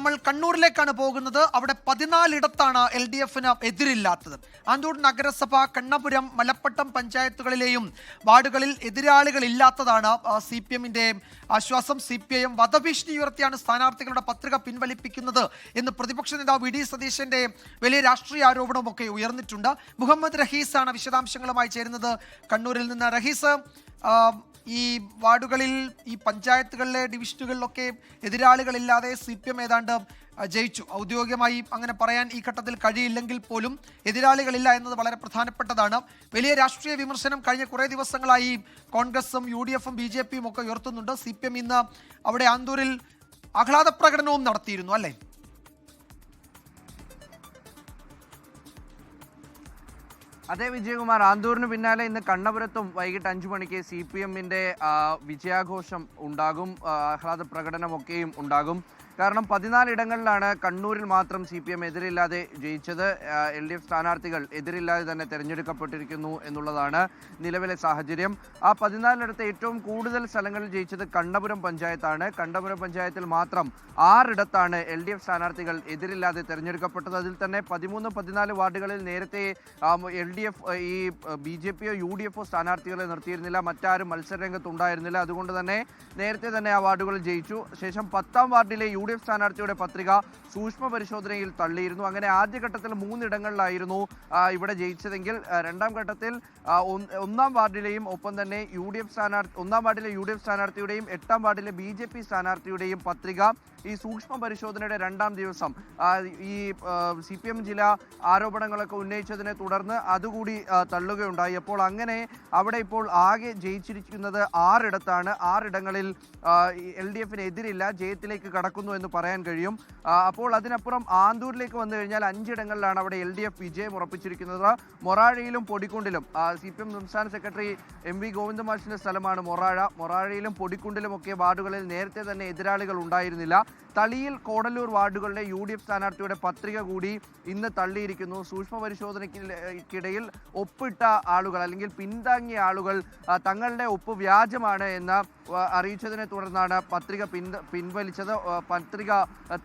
നമ്മൾ കണ്ണൂരിലേക്കാണ് പോകുന്നത്. അവിടെ 14 ഇടത്താണ് LDFന് എതിരില്ലാത്തത്. ആന്തൂർ നഗരസഭ, കണ്ണപുരം, മലപ്പട്ടം പഞ്ചായത്തുകളിലെയും വാർഡുകളിൽ എതിരാളികൾ ഇല്ലാത്തതാണ് CPMന്റെ ആശ്വാസം. CPIM വധഭീഷണി ഉയർത്തിയാണ് സ്ഥാനാർത്ഥികളുടെ പത്രിക പിൻവലിപ്പിക്കുന്നത് എന്ന് പ്രതിപക്ഷ നേതാവ് VD സതീശന്റെ വലിയ രാഷ്ട്രീയ ആരോപണമൊക്കെ ഉയർന്നിട്ടുണ്ട്. മുഹമ്മദ് റഹീസാണ് വിശദാംശങ്ങളുമായി ചേരുന്നത് കണ്ണൂരിൽ നിന്ന്. റഹീസ്, ഈ വാർഡുകളിൽ, ഈ പഞ്ചായത്തുകളിലെ ഡിവിഷനുകളിലൊക്കെ എതിരാളികളില്ലാതെ CPM ഏതാണ്ട് ജയിച്ചു. ഔദ്യോഗികമായി അങ്ങനെ പറയാൻ ഈ ഘട്ടത്തിൽ കഴിയില്ലെങ്കിൽ പോലും എതിരാളികളില്ല എന്നത് വളരെ പ്രധാനപ്പെട്ടതാണ്. വലിയ രാഷ്ട്രീയ വിമർശനം കഴിഞ്ഞ കുറേ ദിവസങ്ങളായി കോൺഗ്രസും UDFും BJPയും ഒക്കെ ഉയർത്തുന്നുണ്ട്. CPM ഇന്ന് അവിടെ ആന്തൂരിൽ ആഹ്ലാദ പ്രകടനവും നടത്തിയിരുന്നു, അല്ലേ? അതെ വിജയകുമാർ, ആന്തൂരിന് പിന്നാലെ ഇന്ന് കണ്ണപുരത്തും വൈകിട്ട് 5 മണിക്ക് CPMന്റെ വിജയാഘോഷം ഉണ്ടാകും, ആഹ്ലാദ പ്രകടനമൊക്കെയും ഉണ്ടാകും. കാരണം 14 ഇടങ്ങളിലാണ് കണ്ണൂരിൽ മാത്രം CPM എതിരില്ലാതെ ജയിച്ചത്. LDF സ്ഥാനാർത്ഥികൾ എതിരില്ലാതെ തന്നെ തിരഞ്ഞെടുക്കപ്പെട്ടിരിക്കുന്നു എന്നുള്ളതാണ് നിലവിലെ സാഹചര്യം. ആ 14 ഏറ്റവും കൂടുതൽ സ്ഥലങ്ങളിൽ ജയിച്ചത് കണ്ണപുരം പഞ്ചായത്താണ്. കണ്ണപുരം പഞ്ചായത്തിൽ മാത്രം 6 ഇടത്താണ് LDF സ്ഥാനാർത്ഥികൾ എതിരില്ലാതെ തിരഞ്ഞെടുക്കപ്പെട്ടത്. അതിൽ തന്നെ 13, 14 വാർഡുകളിൽ നേരത്തെ LDF ഈ BJPയോ UDFോ സ്ഥാനാർത്ഥികളെ നിർത്തിയിരുന്നില്ല, മറ്റാരും മത്സരരംഗത്തുണ്ടായിരുന്നില്ല. അതുകൊണ്ട് തന്നെ നേരത്തെ തന്നെ ആ വാർഡുകളിൽ ജയിച്ചു. ശേഷം 10ാം വാർഡിലെ UDF സ്ഥാനാർത്ഥിയുടെ പത്രിക സൂക്ഷ്മ പരിശോധനയിൽ തള്ളിയിരുന്നു. അങ്ങനെ ആദ്യഘട്ടത്തിൽ 3 ഇടങ്ങളിലായിരുന്നു ഇവിടെ ജയിച്ചതെങ്കിൽ രണ്ടാം ഘട്ടത്തിൽ 1ാം വാർഡിലെയും ഒപ്പം തന്നെ ഒന്നാം വാർഡിലെ UDF സ്ഥാനാർത്ഥിയുടെയും 8ാം വാർഡിലെ BJP സ്ഥാനാർത്ഥിയുടെയും പത്രിക ഈ സൂക്ഷ്മ പരിശോധനയുടെ 2ാം ദിവസം ഈ CPM ചില ആരോപണങ്ങളൊക്കെ ഉന്നയിച്ചതിനെ തുടർന്ന് അതുകൂടി തള്ളുകയുണ്ടായി. അപ്പോൾ അങ്ങനെ അവിടെ ഇപ്പോൾ ആകെ ജയിച്ചിരിക്കുന്നത് 6 ഇടത്താണ്. 6 ഇടങ്ങളിൽ LDFന് എതിരില്ല, ജയത്തിലേക്ക് കടക്കുന്നു എന്ന് പറയാൻ കഴിയും. അപ്പോൾ അതിനപ്പുറം ആന്തൂരിലേക്ക് വന്നു കഴിഞ്ഞാൽ 5 ഇടങ്ങളിലാണ് അവിടെ LDF വിജയം ഉറപ്പിച്ചിരിക്കുന്നത്. മൊറാഴയിലും പൊടിക്കുണ്ടിലും CPM സംസ്ഥാന സെക്രട്ടറി MV ഗോവിന്ദമാഷിന്റെ സ്ഥലമാണ് മൊറാഴയിലും പൊടിക്കുണ്ടിലും ഒക്കെ വാർഡുകളിൽ നേരത്തെ തന്നെ എതിരാളികൾ ഉണ്ടായിരുന്നില്ല. തളിയിൽ, കോടല്ലൂർ വാർഡുകളിലെ UDF സ്ഥാനാർത്ഥിയുടെ പത്രിക കൂടി ഇന്ന് തള്ളിയിരിക്കുന്നു. സൂക്ഷ്മ പരിശോധനയ്ക്കിടയിൽ ഒപ്പിട്ട ആളുകൾ അല്ലെങ്കിൽ പിന്താങ്ങിയ ആളുകൾ തങ്ങളുടെ ഒപ്പ് വ്യാജമാണ് എന്ന് അറിയിച്ചതിനെ തുടർന്നാണ് പത്രിക പിൻവലിച്ചത്, പത്രിക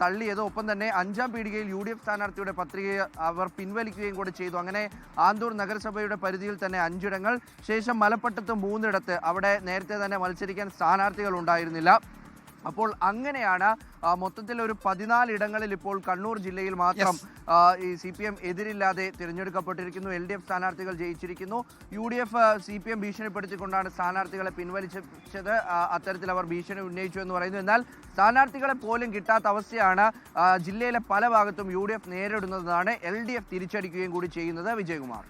തള്ളിയത്. ഒപ്പം തന്നെ 5ാം പീടികയിൽ UDF സ്ഥാനാർത്ഥിയുടെ പത്രിക അവർ പിൻവലിക്കുകയും കൂടി ചെയ്തു. അങ്ങനെ ആന്തൂർ നഗരസഭയുടെ പരിധിയിൽ തന്നെ 5 ഇടങ്ങൾ, ശേഷം മലപ്പട്ടത്ത് 3 ഇടത്ത് അവിടെ നേരത്തെ തന്നെ മത്സരിക്കാൻ സ്ഥാനാർത്ഥികൾ ഉണ്ടായിരുന്നില്ല. അപ്പോൾ അങ്ങനെയാണ് മൊത്തത്തിൽ ഒരു 14 ഇടങ്ങളിൽ ഇപ്പോൾ കണ്ണൂർ ജില്ലയിൽ മാത്രം ഈ CPM എതിരില്ലാതെ തിരഞ്ഞെടുക്കപ്പെട്ടിരിക്കുന്നു. LDF സ്ഥാനാർത്ഥികൾ ജയിച്ചിരിക്കുന്നു. UDF CPM ഭീഷണിപ്പെടുത്തിക്കൊണ്ടാണ് സ്ഥാനാർത്ഥികളെ പിൻവലിച്ചത്. അത്തരത്തിൽ അവർ ഭീഷണി ഉന്നയിച്ചു എന്ന് പറയുന്നു. എന്നാൽ സ്ഥാനാർത്ഥികളെ പോലും കിട്ടാത്ത അവസ്ഥയാണ് ജില്ലയിലെ പല ഭാഗത്തും UDF നേരിടുന്നതാണ് LDF തിരിച്ചടിക്കുകയും കൂടി ചെയ്യുന്നത്. വിജയകുമാർ.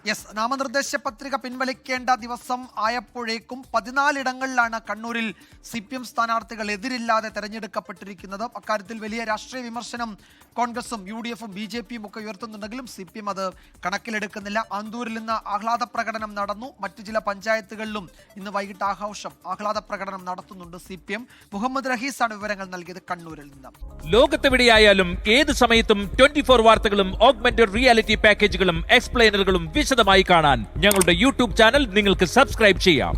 യെസ്, നാമനിർദ്ദേശ പത്രിക പിൻവലിക്കേണ്ട ദിവസം ആയപ്പോഴേക്കും 14 ഇടങ്ങളിലാണ് കണ്ണൂരിൽ CPM സ്ഥാനാർത്ഥികൾ എതിരില്ലാതെ തെരഞ്ഞെടുക്കപ്പെട്ടിരിക്കുന്നത്. അക്കാര്യത്തിൽ വലിയ രാഷ്ട്രീയ വിമർശനം കോൺഗ്രസും UDFും BJPയും ഒക്കെ ഉയർത്തുന്നുണ്ടെങ്കിലും CPM അത് കണക്കിലെടുക്കുന്നില്ല. ആന്തൂരിൽ ഇന്ന് ആഹ്ലാദ പ്രകടനം നടന്നു. മറ്റു ചില പഞ്ചായത്തുകളിലും ഇന്ന് വൈകിട്ട് ആഹ്ലാദ പ്രകടനം നടത്തുന്നുണ്ട് CPM. മുഹമ്മദ് റഹീസാണ് വിവരങ്ങൾ നൽകിയത് കണ്ണൂരിൽ നിന്ന്. ലോകത്തെവിടെയായാലും ഏത് സമയത്തും 24 വാർത്തകളും ഓഗ്മെന്റഡ് റിയാലിറ്റി പാക്കേജുകളും എക്സ്പ്ലെയിനറുകളും വിശദമായി കാണാൻ ഞങ്ങളുടെ YouTube ചാനൽ നിങ്ങൾക്ക് സബ്സ്ക്രൈബ് ചെയ്യാം.